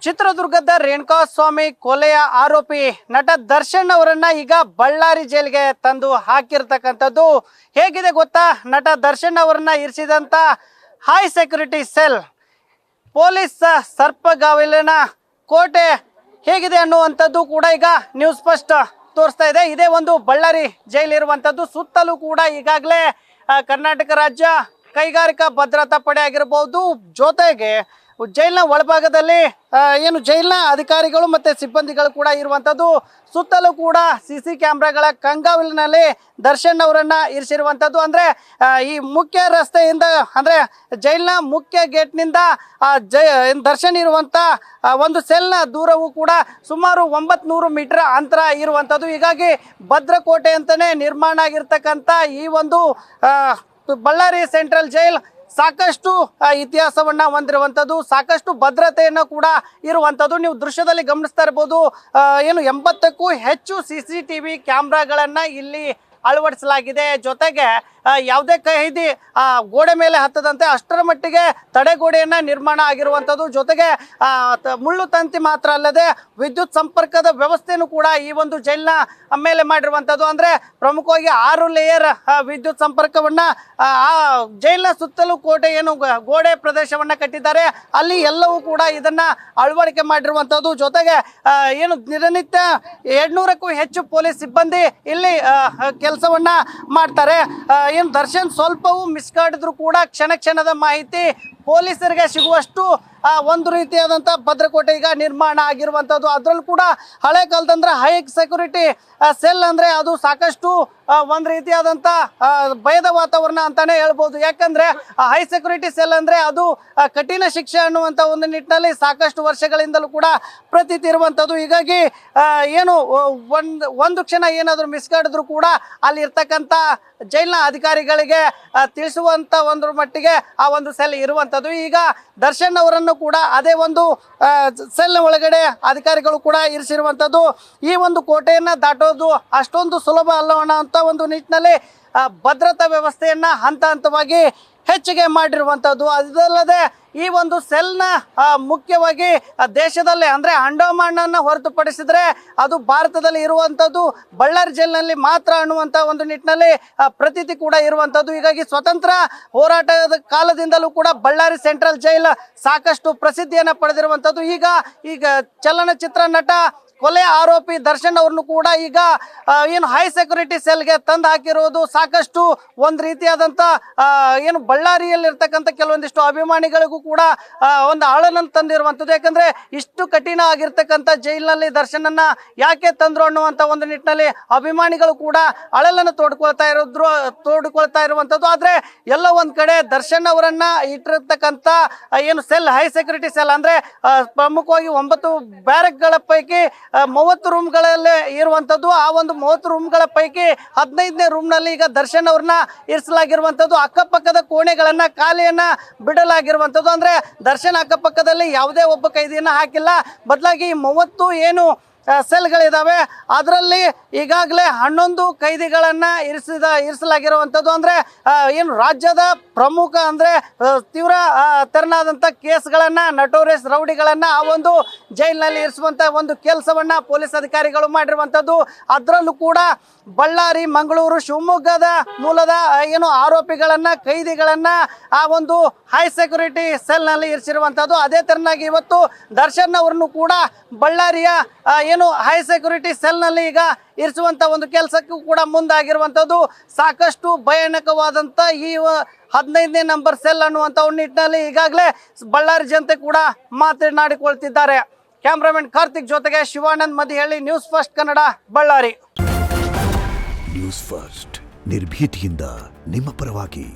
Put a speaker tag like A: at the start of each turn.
A: ಚಿತ್ರದುರ್ಗದ ರೇಣುಕಾಸ್ವಾಮಿ ಕೊಲೆಯ ಆರೋಪಿ ನಟ ದರ್ಶನ್ ಅವರನ್ನ ಈಗ ಬಳ್ಳಾರಿ ಜೈಲಿಗೆ ತಂದು ಹಾಕಿರ್ತಕ್ಕಂಥದ್ದು ಹೇಗಿದೆ ಗೊತ್ತಾ? ನಟ ದರ್ಶನ್ ಅವರನ್ನ ಇರಿಸಿದಂತ ಹೈ ಸೆಕ್ಯೂರಿಟಿ ಸೆಲ್ ಪೊಲೀಸ್ ಸರ್ಪಗಾವಲಿನ ಕೋಟೆ ಹೇಗಿದೆ ಅನ್ನುವಂಥದ್ದು ಕೂಡ ಈಗ ನ್ಯೂಸ್ ಫಸ್ಟ್ ತೋರಿಸ್ತಾ ಇದೆ. ಇದೇ ಒಂದು ಬಳ್ಳಾರಿ ಜೈಲು ಇರುವಂಥದ್ದು. ಸುತ್ತಲೂ ಕೂಡ ಈಗಾಗಲೇ ಕರ್ನಾಟಕ ರಾಜ್ಯ ಕೈಗಾರಿಕಾ ಭದ್ರತಾ ಪಡೆ ಆಗಿರಬಹುದು, ಜೊತೆಗೆ ಜೈಲಿನ ಒಳಭಾಗದಲ್ಲಿ ಏನು ಜೈಲಿನ ಅಧಿಕಾರಿಗಳು ಮತ್ತೆ ಸಿಬ್ಬಂದಿಗಳು ಕೂಡ ಇರುವಂಥದ್ದು. ಸುತ್ತಲೂ ಕೂಡ CC ಕ್ಯಾಮ್ರಾಗಳ ಕಂಗಾವಲಿನಲ್ಲಿ ದರ್ಶನ್ ಅವರನ್ನ ಇರಿಸಿರುವಂಥದ್ದು. ಅಂದ್ರೆ ಈ ಮುಖ್ಯ ರಸ್ತೆಯಿಂದ ಅಂದ್ರೆ ಜೈಲಿನ ಮುಖ್ಯ ಗೇಟ್ನಿಂದ ದರ್ಶನ್ ಇರುವಂತ ಒಂದು ಸೆಲ್ನ ದೂರವೂ ಕೂಡ ಸುಮಾರು 900 ಮೀಟರ್ ಅಂತರ ಇರುವಂಥದ್ದು. ಹೀಗಾಗಿ ಭದ್ರಕೋಟೆ ಅಂತಾನೆ ನಿರ್ಮಾಣ ಆಗಿರ್ತಕ್ಕಂಥ ಈ ಒಂದು ಬಳ್ಳಾರಿ ಸೆಂಟ್ರಲ್ ಜೈಲ್ ಸಾಕಷ್ಟು ಇತಿಹಾಸವನ್ನ ಹೊಂದಿರುವಂಥದ್ದು, ಸಾಕಷ್ಟು ಭದ್ರತೆಯನ್ನು ಕೂಡ ಇರುವಂಥದ್ದು. ನೀವು ದೃಶ್ಯದಲ್ಲಿ ಗಮನಿಸ್ತಾ ಇರ್ಬೋದು, ಏನು 80ಕ್ಕೂ ಹೆಚ್ಚು CCTV ಕ್ಯಾಮ್ರಾಗಳನ್ನ ಇಲ್ಲಿ ಅಳವಡಿಸಲಾಗಿದೆ. ಜೊತೆಗೆ ಯಾವುದೇ ಕೈದಿ ಗೋಡೆ ಮೇಲೆ ಹತ್ತದಂತೆ ಅಷ್ಟರ ಮಟ್ಟಿಗೆ ತಡೆಗೋಡೆಯನ್ನ ನಿರ್ಮಾಣ ಆಗಿರುವಂಥದ್ದು. ಜೊತೆಗೆ ಮುಳ್ಳು ತಂತಿ ಮಾತ್ರ ಅಲ್ಲದೆ ವಿದ್ಯುತ್ ಸಂಪರ್ಕದ ವ್ಯವಸ್ಥೆನೂ ಕೂಡ ಈ ಒಂದು ಜೈಲಿನ ಮೇಲೆ ಮಾಡಿರುವಂಥದ್ದು. ಅಂದ್ರೆ ಪ್ರಮುಖವಾಗಿ 6 ಲೇಯರ್ ವಿದ್ಯುತ್ ಸಂಪರ್ಕವನ್ನ ಆ ಜೈಲಿನ ಸುತ್ತಲೂ ಕೋಟೆ ಏನು ಗೋಡೆ ಪ್ರದೇಶವನ್ನ ಕಟ್ಟಿದ್ದಾರೆ ಅಲ್ಲಿ ಎಲ್ಲವೂ ಕೂಡ ಇದನ್ನ ಅಳವಡಿಕೆ ಮಾಡಿರುವಂಥದ್ದು. ಜೊತೆಗೆ ಏನು ದಿನನಿತ್ಯ 200ಕ್ಕೂ ಹೆಚ್ಚು ಪೊಲೀಸ್ ಸಿಬ್ಬಂದಿ ಇಲ್ಲಿ ಕೆಲಸವನ್ನ ಮಾಡ್ತಾರೆ. ಏನು ದರ್ಶನ್ ಸ್ವಲ್ಪವೂ ಮಿಸ್ ಮಾಡಿದ್ರು ಕೂಡ ಕ್ಷಣ ಕ್ಷಣದ ಮಾಹಿತಿ ಪೊಲೀಸರಿಗೆ ಸಿಗುವಷ್ಟು ಒಂದು ರೀತಿಯಾದಂಥ ಭದ್ರಕೋಟೆ ಈಗ ನಿರ್ಮಾಣ ಆಗಿರುವಂಥದ್ದು. ಅದರಲ್ಲೂ ಕೂಡ ಹಳೆ ಕಾಲದಂದ್ರೆ ಹೈ ಸೆಕ್ಯೂರಿಟಿ ಸೆಲ್ ಅಂದರೆ ಅದು ಸಾಕಷ್ಟು ಒಂದು ರೀತಿಯಾದಂಥ ಭಯದ ವಾತಾವರಣ ಅಂತಾನೆ ಹೇಳ್ಬೋದು. ಯಾಕಂದರೆ ಹೈ ಸೆಕ್ಯೂರಿಟಿ ಸೆಲ್ ಅಂದರೆ ಅದು ಕಠಿಣ ಶಿಕ್ಷೆ ಅನ್ನುವಂಥ ಒಂದು ನಿಟ್ಟಿನಲ್ಲಿ ಸಾಕಷ್ಟು ವರ್ಷಗಳಿಂದಲೂ ಕೂಡ ಪ್ರತೀತಿ ಇರುವಂಥದ್ದು. ಹೀಗಾಗಿ ಏನು ಒಂದು ಕ್ಷಣ ಏನಾದರೂ ಮಿಸ್ ಮಾಡಿದ್ರು ಕೂಡ ಅಲ್ಲಿ ಇರ್ತಕ್ಕಂಥ ಜೈಲಿನ ಅಧಿಕಾರಿಗಳಿಗೆ ತಿಳಿಸುವಂಥ ಒಂದು ಮಟ್ಟಿಗೆ ಆ ಒಂದು ಸೆಲ್ ಇರುವಂಥದ್ದು. ಈಗ ದರ್ಶನ್ ಅವರನ್ನು ಕೂಡ ಅದೇ ಒಂದು ಸೆಲ್ ಒಳಗಡೆ ಅಧಿಕಾರಿಗಳು ಕೂಡ ಇರಿಸಿರುವಂಥದ್ದು. ಈ ಒಂದು ಕೋಟೆಯನ್ನು ದಾಟೋದು ಅಷ್ಟೊಂದು ಸುಲಭ ಅಲ್ಲವಣ್ಣ ಅಂತ ಒಂದು ನಿಟ್ಟಿನಲ್ಲಿ ಭದ್ರತಾ ವ್ಯವಸ್ಥೆಯನ್ನ ಹಂತ ಹಂತವಾಗಿ ಹೆಚ್ಚಿಗೆ ಮಾಡಿರುವಂಥದ್ದು. ಅದಲ್ಲದೆ ಈ ಒಂದು ಸೆಲ್ನ ಮುಖ್ಯವಾಗಿ ದೇಶದಲ್ಲಿ ಅಂದರೆ ಅಂಡಮಾನನ್ನು ಹೊರತುಪಡಿಸಿದ್ರೆ ಅದು ಭಾರತದಲ್ಲಿ ಇರುವಂಥದ್ದು ಬಳ್ಳಾರಿ ಜೈಲಿನಲ್ಲಿ ಮಾತ್ರ ಅನ್ನುವಂಥ ಒಂದು ನಿಟ್ಟಿನಲ್ಲಿ ಪ್ರತೀತಿ ಕೂಡ ಇರುವಂಥದ್ದು. ಹೀಗಾಗಿ ಸ್ವತಂತ್ರ ಹೋರಾಟದ ಕಾಲದಿಂದಲೂ ಕೂಡ ಬಳ್ಳಾರಿ ಸೆಂಟ್ರಲ್ ಜೈಲ್ ಸಾಕಷ್ಟು ಪ್ರಸಿದ್ಧಿಯನ್ನು ಪಡೆದಿರುವಂಥದ್ದು. ಈಗ ಚಲನಚಿತ್ರ ನಟ ಕೊಲೆ ಆರೋಪಿ ದರ್ಶನ್ ಅವ್ರನ್ನು ಕೂಡ ಈಗ ಏನು ಹೈ ಸೆಕ್ಯೂರಿಟಿ ಸೆಲ್ಗೆ ತಂದು ಹಾಕಿರೋದು ಸಾಕಷ್ಟು ಒಂದು ರೀತಿಯಾದಂಥ ಏನು ಬಳ್ಳಾರಿಯಲ್ಲಿರ್ತಕ್ಕಂಥ ಕೆಲವೊಂದಿಷ್ಟು ಅಭಿಮಾನಿಗಳಿಗೂ ಕೂಡ ಒಂದು ಅಳನನ್ನು ತಂದಿರುವಂಥದ್ದು. ಯಾಕಂದರೆ ಇಷ್ಟು ಕಠಿಣ ಆಗಿರ್ತಕ್ಕಂಥ ಜೈಲಿನಲ್ಲಿ ದರ್ಶನನ್ನು ಯಾಕೆ ತಂದರು ಅನ್ನುವಂಥ ಒಂದು ನಿಟ್ಟಿನಲ್ಲಿ ಅಭಿಮಾನಿಗಳು ಕೂಡ ಅಳಲನ್ನು ತೋಡ್ಕೊಳ್ತಾ ಇರುವಂಥದ್ದು. ಆದರೆ ಎಲ್ಲ ಒಂದು ಕಡೆ ದರ್ಶನ್ ಅವರನ್ನ ಇಟ್ಟಿರ್ತಕ್ಕಂಥ ಏನು ಸೆಲ್ ಹೈ ಸೆಕ್ಯೂರಿಟಿ ಸೆಲ್ ಅಂದರೆ ಪ್ರಮುಖವಾಗಿ 9 ಬ್ಯಾರಕ್ಗಳ ಪೈಕಿ 30 ರೂಮ್ಗಳಲ್ಲೇ ಇರುವಂಥದ್ದು. ಆ ಒಂದು 30 ರೂಮ್ಗಳ ಪೈಕಿ 15ನೇ ರೂಮ್ನಲ್ಲಿ ಈಗ ದರ್ಶನ್ ಅವ್ರನ್ನ ಇರಿಸಲಾಗಿರುವಂಥದ್ದು. ಅಕ್ಕಪಕ್ಕದ ಕೋಣೆಗಳನ್ನ ಖಾಲಿಯನ್ನ ಬಿಡಲಾಗಿರುವಂಥದ್ದು. ಅಂದ್ರೆ ದರ್ಶನ್ ಅಕ್ಕಪಕ್ಕದಲ್ಲಿ ಯಾವುದೇ ಒಬ್ಬ ಕೈದಿಯನ್ನ ಹಾಕಿಲ್ಲ. ಬದಲಾಗಿ 30 ಏನು ಸೆಲ್ಗಳಿದಾವೆ ಅದರಲ್ಲಿ ಈಗಾಗಲೇ 11 ಕೈದಿಗಳನ್ನ ಇರಿಸಲಾಗಿರುವಂಥದ್ದು. ಅಂದ್ರೆ ಏನು ರಾಜ್ಯದ ಪ್ರಮುಖ ಅಂದ್ರೆ ತೀವ್ರ ತೆರನಾದಂಥ ಕೇಸ್ಗಳನ್ನ ನಟೋರಿಯಸ್ ರೌಡಿಗಳನ್ನ ಆ ಒಂದು ಜೈಲಿನಲ್ಲಿ ಇರಿಸುವಂತ ಒಂದು ಕೆಲಸವನ್ನ ಪೊಲೀಸ್ ಅಧಿಕಾರಿಗಳು ಮಾಡಿರುವಂಥದ್ದು. ಅದರಲ್ಲೂ ಕೂಡ ಬಳ್ಳಾರಿ, ಮಂಗಳೂರು, ಶಿವಮೊಗ್ಗದ ಮೂಲದ ಏನು ಆರೋಪಿಗಳನ್ನ ಕೈದಿಗಳನ್ನ ಆ ಒಂದು ಹೈ ಸೆಕ್ಯೂರಿಟಿ ಸೆಲ್ನಲ್ಲಿ ಇರಿಸಿರುವಂಥದ್ದು. ಅದೇ ತೆರನಾಗಿ ಇವತ್ತು ದರ್ಶನ್ ಅವರನ್ನು ಕೂಡ ಬಳ್ಳಾರಿಯ ಏನು ಹೈ ಸೆಕ್ಯೂರಿಟಿ ಸೆಲ್ನಲ್ಲಿ ಈಗ ಇರಿಸುವಂಥ ಒಂದು ಕೆಲಸಕ್ಕೂ ಕೂಡ ಮುಂದಾಗಿರುವಂಥದ್ದು. ಸಾಕಷ್ಟು ಭಯಾನಕವಾದಂಥ ಈ 15ನೇ ನಂಬರ್ ಸೆಲ್ ಅನ್ನುವಂಥ ಒಂದು ನಿಟ್ಟಿನಲ್ಲಿ ಈಗಾಗಲೇ ಬಳ್ಳಾರಿ ಜನತೆ ಕೂಡ ಮಾತನಾಡಿಕೊಳ್ತಿದ್ದಾರೆ. ಕ್ಯಾಮ್ರಾಮನ್ ಕಾರ್ತಿಕ್ ಜೊತೆಗೆ Shivanand Madihalli, news first Kannada, Ballari.
B: News first ನಿರ್ಭೀತಿಯಿಂದ ನಿಮ್ಮ ಪರವಾಗಿ.